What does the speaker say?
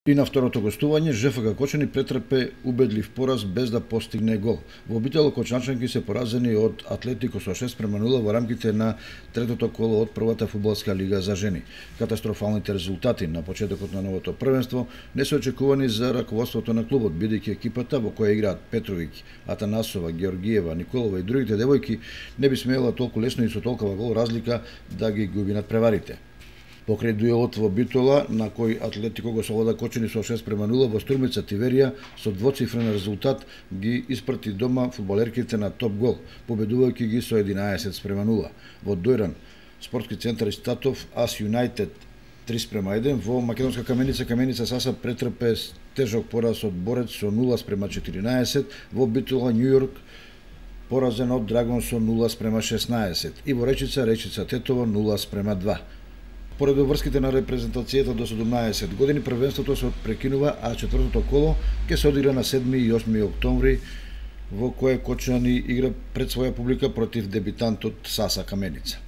И на второто гостување ЖФК Кочани претрпе убедлив пораз без да постигне гол. Во обителот кочанчанки се поразени од Атлетико со 6:0 во рамките на третото коло од првата фудбалска лига за жени. Катастрофалните резултати на почетокот на новото првенство не се очекувани за раководството на клубот, бидејќи екипата во која играат Петровиќ, Атанасова, Георгиева, Николова и другите девојки не би смеела толку лесно и со толкова гол разлика да ги губи над преварите. Покрај дуелот во Битола, на кој Атлетико го совлада Кочани со 6:0 во Стурмица Тиверија, со двоцифрен резултат ги испрати дома фудбалерките на топ гол, победувајќи ги со 11:0. Во Дојран, спортски центар Статов, Ас Юнајтед 3:1, во македонска Каменица Саса претрпе тежок пораз од Борец со 0:14, во Битола Њујорк поразен од Драгон со 0:16 и во Речица Тетово 0:2. Поред врските на репрезентацијата до 17 години, првенството се прекинува, а четвртото коло ќе се одигра на 7 и 8 октомври, во кое Кочани игра пред своја публика против дебитантот Саса Каменица.